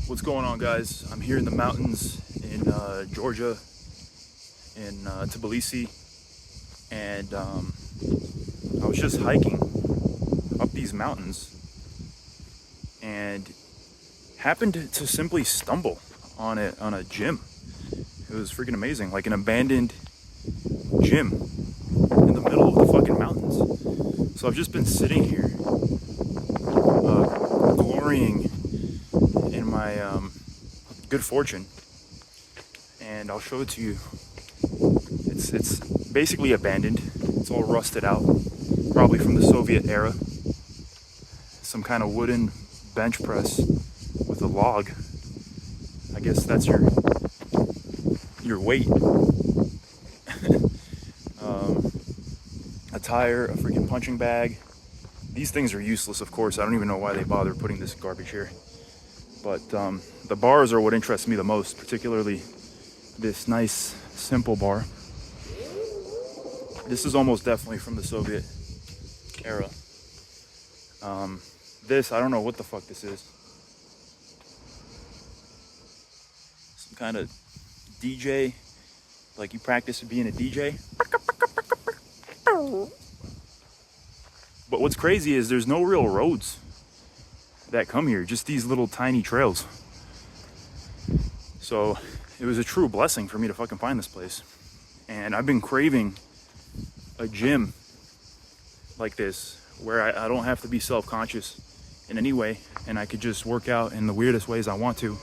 What's going on, guys? I'm here in the mountains in Georgia, in Tbilisi, and I was just hiking up these mountains and happened to simply stumble on a gym. It was freaking amazing, like an abandoned gym in the middle of the fucking mountains. So I've just been sitting here, glorying in my good fortune, and I'll show it to you. It's basically abandoned. It's all rusted out, probably from the Soviet era. Some kind of wooden bench press with a log. I guess that's your weight. A tire, a freaking punching bag. These things are useless, of course. I don't even know why they bother putting this garbage here. But the bars are what interests me the most, particularly this nice, simple bar. This is almost definitely from the Soviet era. This, I don't know what the fuck this is. Some kind of DJ, like you practice being a DJ. But what's crazy is there's no real roads that come here, just these little tiny trails. So it was a true blessing for me to fucking find this place. And I've been craving a gym like this where I don't have to be self-conscious in any way, and I could just work out in the weirdest ways I want to,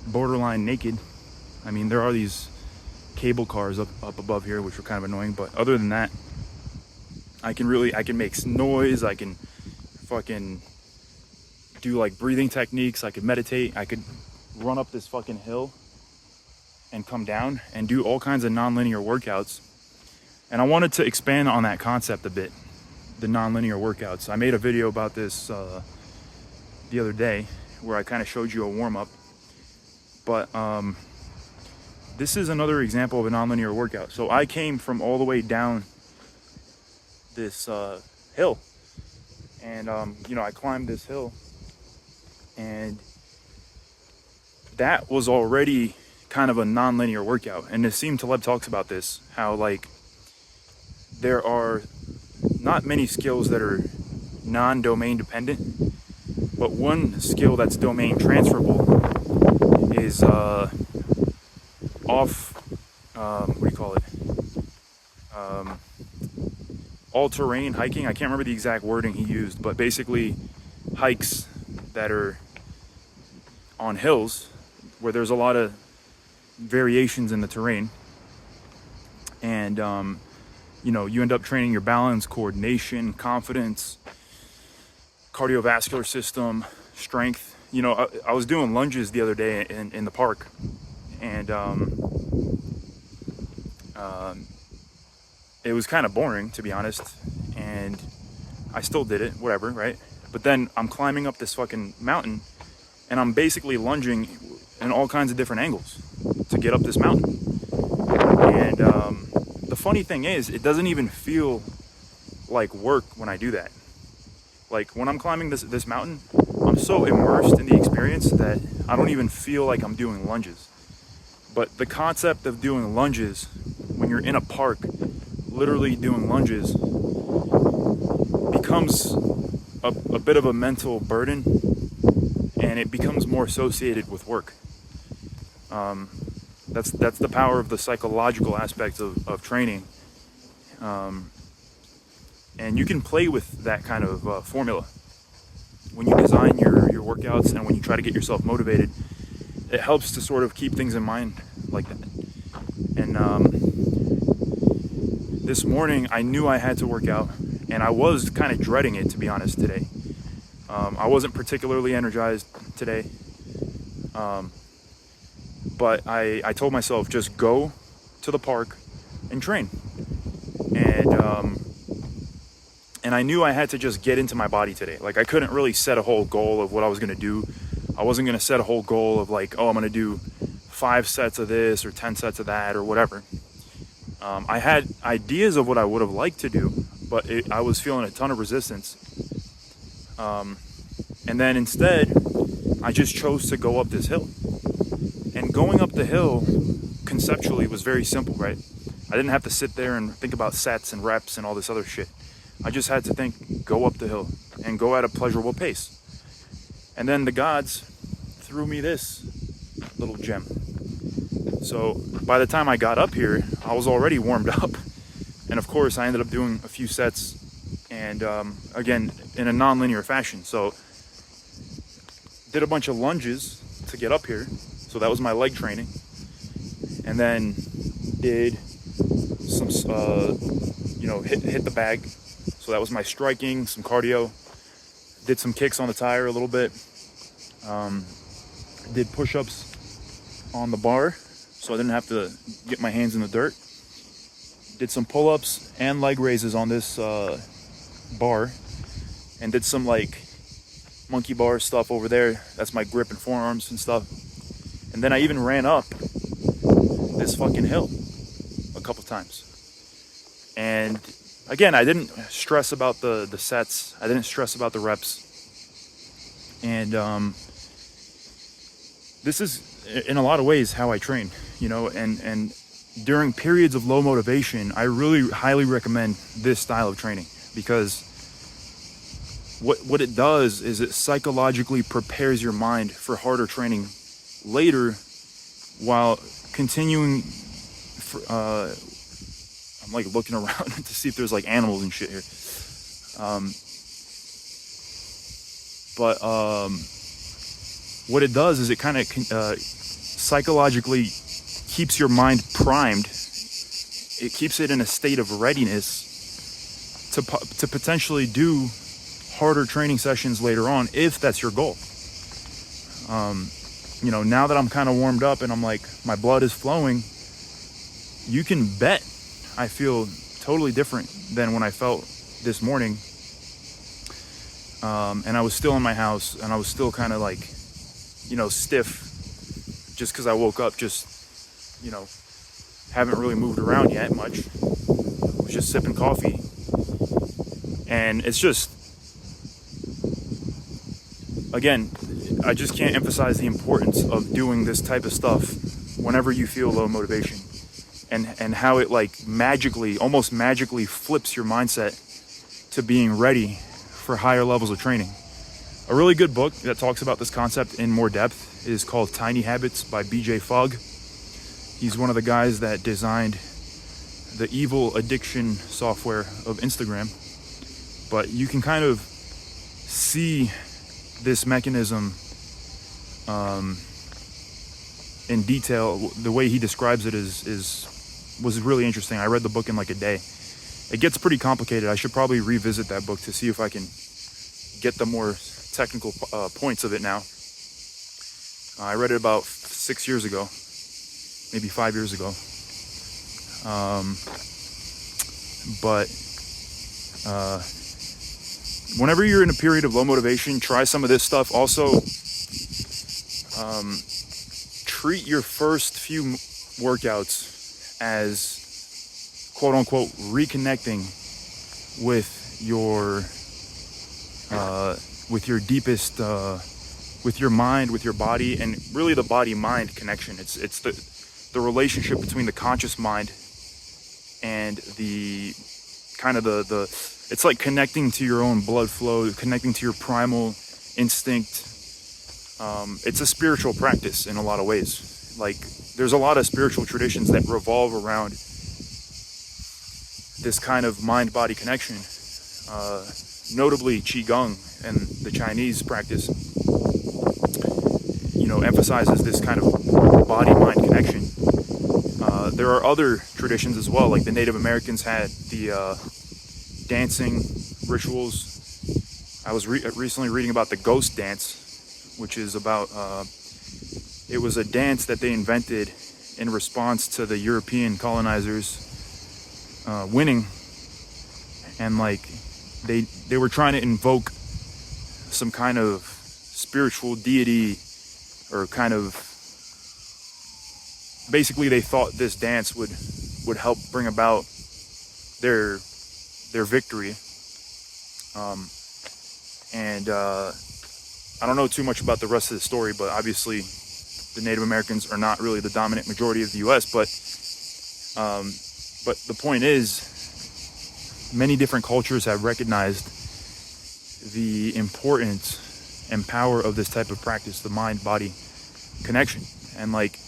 borderline naked. I mean, there are these cable cars up above here, which are kind of annoying, but other than that, I can make noise, I can fucking do like breathing techniques, I could meditate, I could run up this fucking hill and come down and do all kinds of non-linear workouts. And I wanted to expand on that concept a bit, the non-linear workouts. I made a video about this the other day where I kind of showed you a warm-up, but this is another example of a non-linear workout. So I came from all the way down this hill, and I climbed this hill, and that was already kind of a non-linear workout. And Nassim Taleb talks about this, how like there are not many skills that are non-domain dependent, but one skill that's domain transferable is all-terrain hiking. I can't remember the exact wording he used, but basically hikes that are on hills where there's a lot of variations in the terrain, and you end up training your balance, coordination, confidence, cardiovascular system, strength. I was doing lunges the other day in the park, and it was kind of boring, to be honest, and I still did it, whatever, right? But then I'm climbing up this fucking mountain, and I'm basically lunging in all kinds of different angles to get up this mountain. And the funny thing is, it doesn't even feel like work when I do that. Like when I'm climbing this mountain, I'm so immersed in the experience that I don't even feel like I'm doing lunges. But the concept of doing lunges when you're in a park, literally doing lunges, becomes a bit of a mental burden, and it becomes more associated with work. That's the power of the psychological aspects of training. And you can play with that kind of formula. When you design your workouts and when you try to get yourself motivated, it helps to sort of keep things in mind like that. And this morning, I knew I had to work out, and I was kind of dreading it, to be honest, today. I wasn't particularly energized today. But I told myself, just go to the park and train. And I knew I had to just get into my body today. Like, I couldn't really set a whole goal of what I was going to do. I wasn't going to set a whole goal of like, oh, I'm going to do 5 sets of this or 10 sets of that or whatever. I had ideas of what I would have liked to do, but I was feeling a ton of resistance. And then instead, I just chose to go up this hill. And going up the hill conceptually was very simple, right? I didn't have to sit there and think about sets and reps and all this other shit. I just had to think, go up the hill and go at a pleasurable pace. And then the gods threw me this little gem. So by the time I got up here, I was already warmed up. And of course, I ended up doing a few sets, and again, in a non-linear fashion. So did a bunch of lunges to get up here. So that was my leg training. And then did some, hit the bag. So that was my striking, some cardio. Did some kicks on the tire a little bit. Did push-ups on the bar, so I didn't have to get my hands in the dirt. Did some pull-ups and leg raises on this bar, and did some like monkey bar stuff over there. That's my grip and forearms and stuff. And then I even ran up this fucking hill a couple times. And again, I didn't stress about the sets. I didn't stress about the reps. And this is, in a lot of ways, how I train, and during periods of low motivation, I really highly recommend this style of training, because what it does is it psychologically prepares your mind for harder training later, while continuing I'm like looking around to see if there's like animals and shit here. But what it does is it kind of psychologically keeps your mind primed. It keeps it in a state of readiness to potentially do harder training sessions later on, if that's your goal. Now that I'm kind of warmed up and I'm like, my blood is flowing, you can bet I feel totally different than when I felt this morning. And I was still in my house, and I was still kind of like, stiff, just because I woke up, haven't really moved around yet much. I was just sipping coffee. And it's just, again, I just can't emphasize the importance of doing this type of stuff whenever you feel low motivation, and how it like almost magically flips your mindset to being ready for higher levels of training. A really good book that talks about this concept in more depth is called Tiny Habits by BJ Fogg. He's one of the guys that designed the evil addiction software of Instagram. But you can kind of see this mechanism in detail. The way he describes it was really interesting. I read the book in like a day. It gets pretty complicated. I should probably revisit that book to see if I can get the more technical points of it now. I read it about 6 years ago, maybe 5 years ago. But whenever you're in a period of low motivation, try some of this stuff. Also, treat your first few workouts as quote unquote reconnecting with your deepest, with your mind, with your body, and really the body-mind connection. It's the relationship between the conscious mind and the kind of the it's like connecting to your own blood flow, connecting to your primal instinct. It's a spiritual practice in a lot of ways. Like, there's a lot of spiritual traditions that revolve around this kind of mind-body connection. Notably, Qigong and the Chinese practice, emphasizes this kind of body-mind connection. There are other traditions as well, like the Native Americans had the dancing rituals. I was recently reading about the ghost dance, which is about, it was a dance that they invented in response to the European colonizers winning, and like they were trying to invoke some kind of spiritual deity, or kind of, basically they thought this dance would help bring about their victory. And I don't know too much about the rest of the story, but obviously the Native Americans are not really the dominant majority of the U.S. But the point is, many different cultures have recognized the importance and power of this type of practice, the mind-body connection. And like,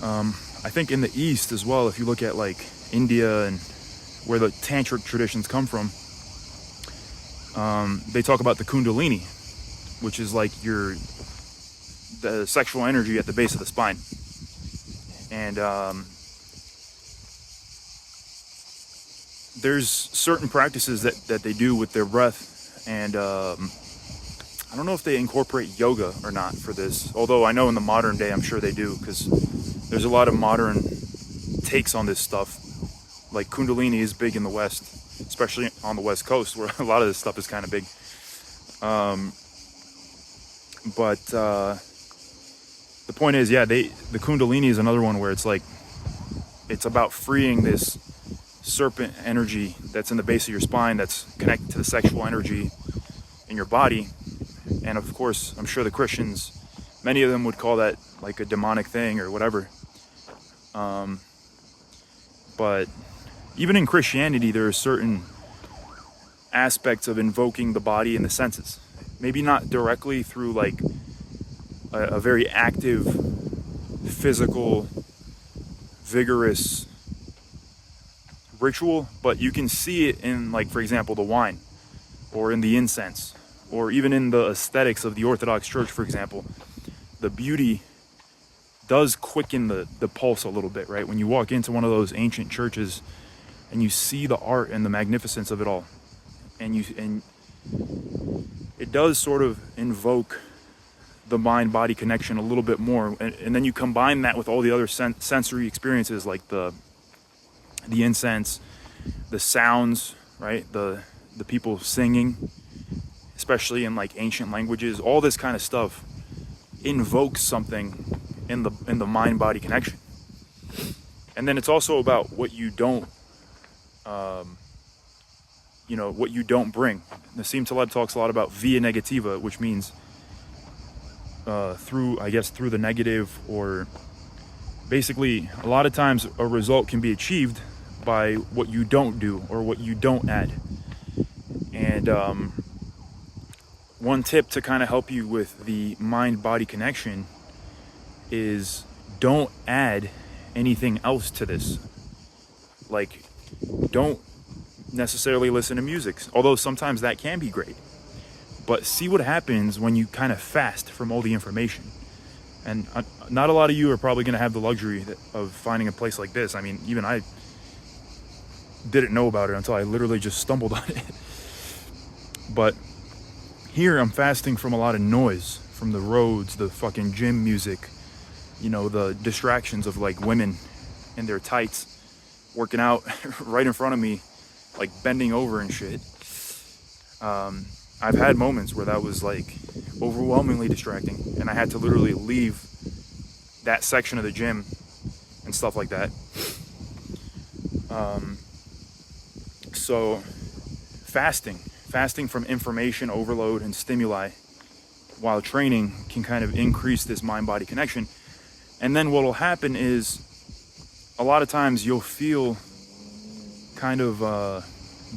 I think in the East as well, if you look at like India and where the tantric traditions come from, they talk about the Kundalini, which is like the sexual energy at the base of the spine. And there's certain practices that they do with their breath, and I don't know if they incorporate yoga or not for this, although I know in the modern day I'm sure they do, because there's a lot of modern takes on this stuff. Like Kundalini is big in the West, especially on the West Coast, where a lot of this stuff is kind of big. But the point is, yeah, the Kundalini is another one where it's like, it's about freeing this serpent energy that's in the base of your spine, that's connected to the sexual energy in your body. And of course, I'm sure the Christians, many of them would call that like a demonic thing or whatever. But even in Christianity, there are certain aspects of invoking the body and the senses. Maybe not directly through like a very active, physical, vigorous ritual, but you can see it in, like, for example, the wine, or in the incense, or even in the aesthetics of the Orthodox Church, for example. The beauty does quicken the pulse a little bit, right? When you walk into one of those ancient churches and you see the art and the magnificence of it all, and it does sort of invoke the mind-body connection a little bit more, and then you combine that with all the other sensory experiences, like the incense, the sounds, right? The people singing, especially in like ancient languages. All this kind of stuff invokes something in the mind-body connection. And then it's also about what you don't, what you don't bring. Nassim Taleb talks a lot about via negativa, which means through the negative, or basically a lot of times a result can be achieved by what you don't do or what you don't add. And one tip to kind of help you with the mind-body connection is don't add anything else to this. Like, don't necessarily listen to music, although sometimes that can be great. But see what happens when you kind of fast from all the information. And not a lot of you are probably going to have the luxury of finding a place like this. I mean, even I didn't know about it until I literally just stumbled on it. But here I'm fasting from a lot of noise, from the roads, the fucking gym music, the distractions of like women in their tights working out right in front of me, like bending over and shit. I've had moments where that was like overwhelmingly distracting, and I had to literally leave that section of the gym and stuff like that. So fasting from information overload and stimuli while training can kind of increase this mind-body connection. And then what will happen is, a lot of times you'll feel kind of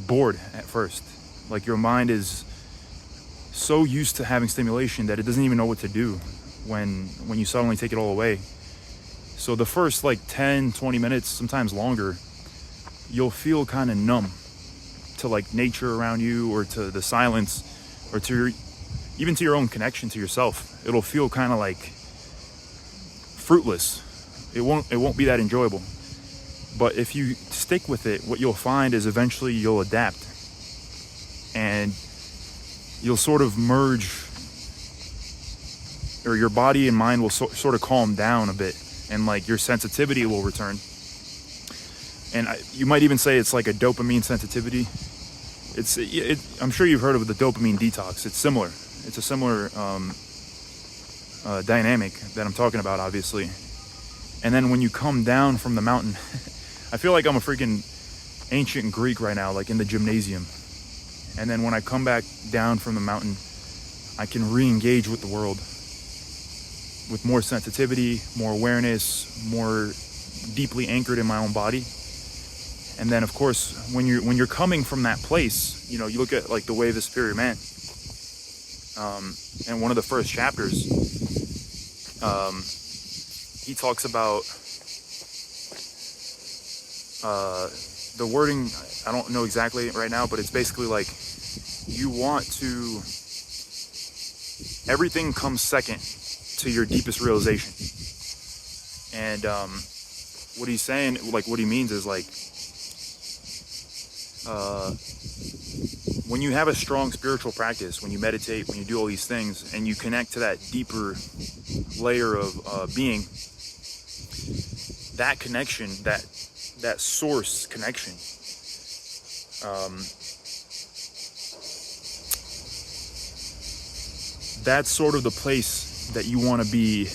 bored at first. Like your mind is so used to having stimulation that it doesn't even know what to do when you suddenly take it all away. So the first like 10, 20 minutes, sometimes longer, you'll feel kind of numb to like nature around you, or to the silence, or even to your own connection to yourself. It'll feel kind of like fruitless. It won't be that enjoyable. But if you stick with it, what you'll find is eventually you'll adapt, and you'll sort of merge, or your body and mind will sort of calm down a bit, and like your sensitivity will return. And you might even say it's like a dopamine sensitivity. I'm sure you've heard of the dopamine detox. It's similar. It's a similar dynamic that I'm talking about, obviously. And then when you come down from the mountain, I feel like I'm a freaking ancient Greek right now, like in the gymnasium. And then when I come back down from the mountain, I can re-engage with the world with more sensitivity, more awareness, more deeply anchored in my own body. And then, of course, when you're coming from that place, you look at like The Way of the Superior Man, and one of the first chapters, he talks about the wording. I don't know exactly right now, but it's basically like everything comes second to your deepest realization. And what he's saying, like what he means is like, when you have a strong spiritual practice, when you meditate, when you do all these things, and you connect to that deeper layer of being, that connection, that source connection, that's sort of the place that you want to be,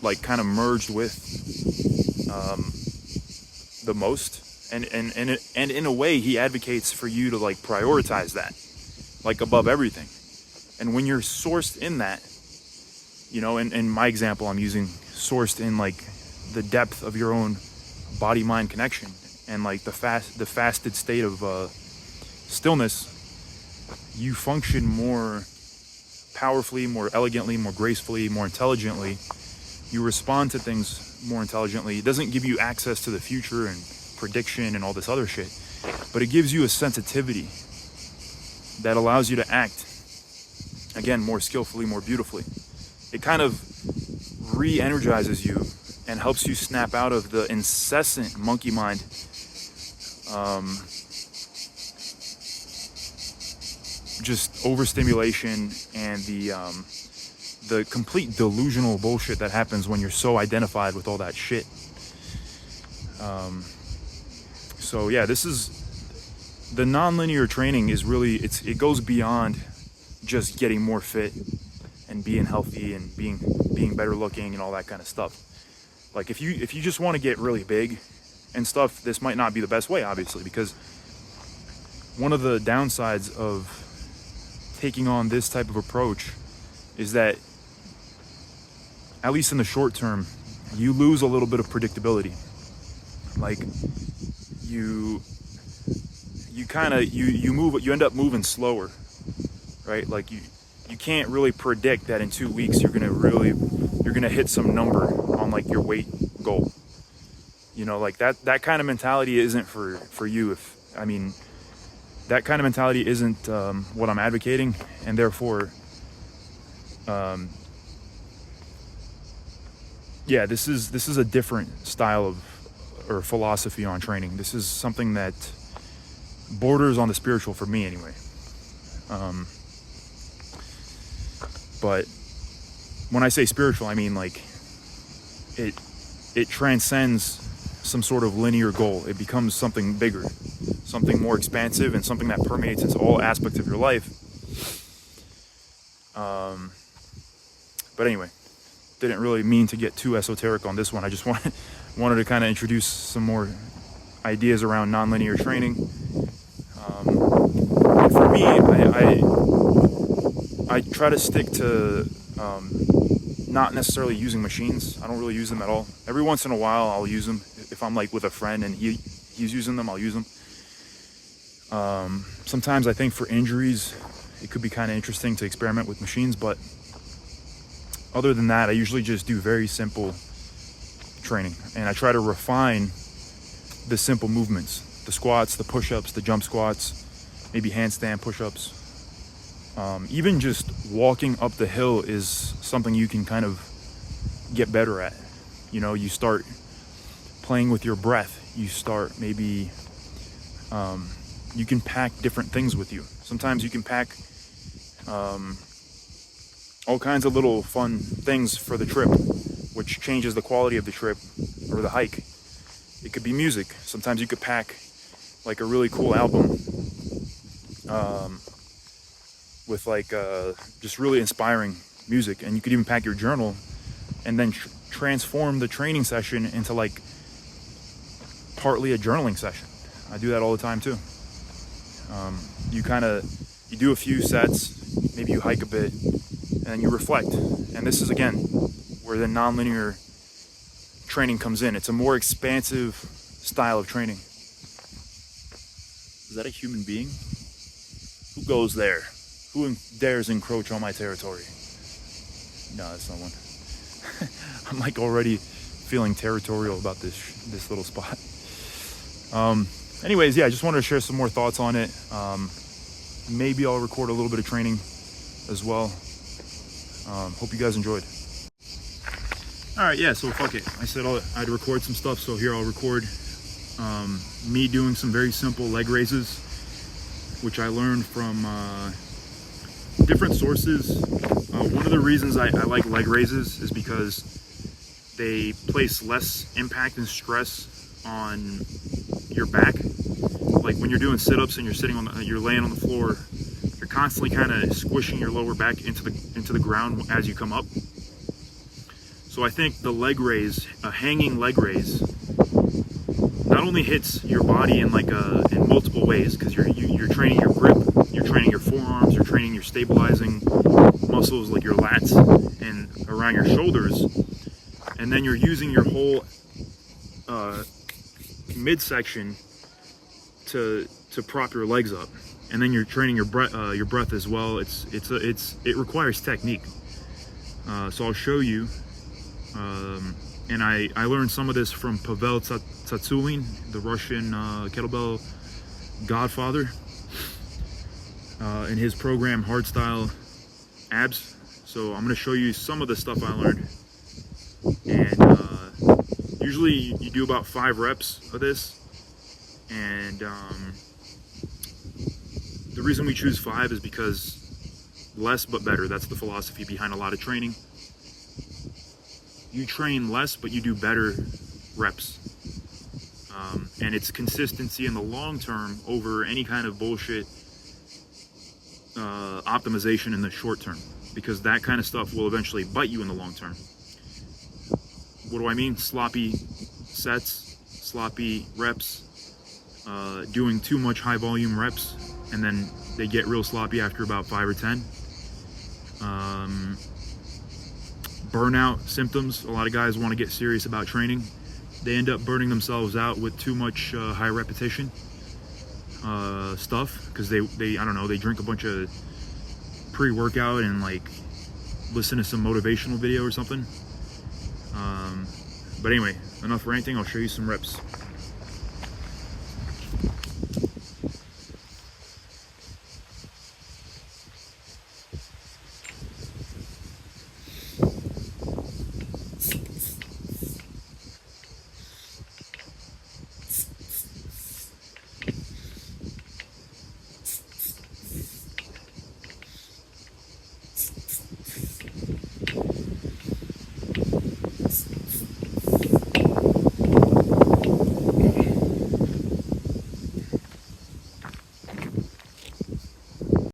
like, kind of merged with the most. And in a way, he advocates for you to like prioritize that, like above everything. And when you're sourced in that, in my example, I'm using sourced in like the depth of your own body-mind connection, and like the fasted state of stillness, you function more powerfully, more elegantly, more gracefully, more intelligently. You respond to things more intelligently. It doesn't give you access to the future and prediction and all this other shit, but it gives you a sensitivity that allows you to act, again, more skillfully, more beautifully. It kind of re-energizes you and helps you snap out of the incessant monkey mind, just overstimulation and the complete delusional bullshit that happens when you're so identified with all that shit. So yeah, this is the nonlinear training is really, it goes beyond just getting more fit and being healthy and being better looking and all that kind of stuff. Like if you just want to get really big and stuff, this might not be the best way, obviously, because one of the downsides of taking on this type of approach is that, at least in the short term, you lose a little bit of predictability. Like you end up moving slower, right? Like you can't really predict that in 2 weeks you're gonna hit some number on like your weight goal. Like that kind of mentality isn't for you. That kind of mentality isn't what I'm advocating, and therefore, this is a different style or philosophy on training. This is something that borders on the spiritual for me, anyway. But when I say spiritual, I mean like it transcends some sort of linear goal. It becomes something bigger, something more expansive, and something that permeates into all aspects of your life. But anyway, didn't really mean to get too esoteric on this one. I just wanted to kind of introduce some more ideas around nonlinear training. And for me, I try to stick to not necessarily using machines. I don't really use them at all. Every once in a while, I'll use them. If I'm like with a friend and he's using them, I'll use them. Sometimes I think for injuries, it could be kind of interesting to experiment with machines, but other than that, I usually just do very simple training, and I try to refine the simple movements, the squats, the push-ups, the jump squats, maybe handstand push-ups. Even just walking up the hill is something you can kind of get better at. You start playing with your breath. You start maybe, you can pack different things with you. Sometimes you can pack all kinds of little fun things for the trip, which changes the quality of the trip or the hike. It could be music. Sometimes you could pack like a really cool album with like just really inspiring music, and you could even pack your journal and then transform the training session into like partly a journaling session. I do that all the time too. you do a few sets, maybe you hike a bit, and then you reflect. And this is again where the nonlinear training comes in. It's a more expansive style of training. Is that a human being? Who goes there? Who dares encroach on my territory? No, that's not one. I'm like already feeling territorial about this little spot. Anyways, yeah, I just wanted to share some more thoughts on it. Maybe I'll record a little bit of training as well. Hope you guys enjoyed. All right, yeah, so fuck it. I said I'd record some stuff, so here I'll record me doing some very simple leg raises, which I learned from different sources. One of the reasons I like leg raises is because they place less impact and stress on your back. Like when you're doing sit-ups and you're laying on the floor, you're constantly kind of squishing your lower back into the ground as you come up. So I think the leg raise, a hanging leg raise, not only hits your body in multiple ways, because you're training your grip, you're training your forearms, you're training your stabilizing muscles like your lats and around your shoulders, and then you're using your whole midsection to prop your legs up, and then you're training your breath as well. It requires technique. So I'll show you. And I learned some of this from Pavel Tsatsouline, the Russian kettlebell godfather, in his program Hardstyle Abs. So I'm going to show you some of the stuff I learned. And usually you do about 5 reps of this. And the reason we choose 5 is because less but better. That's the philosophy behind a lot of training. You train less, but you do better reps. And it's consistency in the long term over any kind of bullshit optimization in the short term, because that kind of stuff will eventually bite you in the long term. What do I mean? Sloppy sets, sloppy reps, doing too much high volume reps, and then they get real sloppy after about 5 or 10. Burnout symptoms. A lot of guys want to get serious about training. They end up burning themselves out with too much high repetition stuff, because they I don't know, they drink a bunch of pre-workout and like listen to some motivational video or something. But anyway, enough ranting. I'll show you some reps.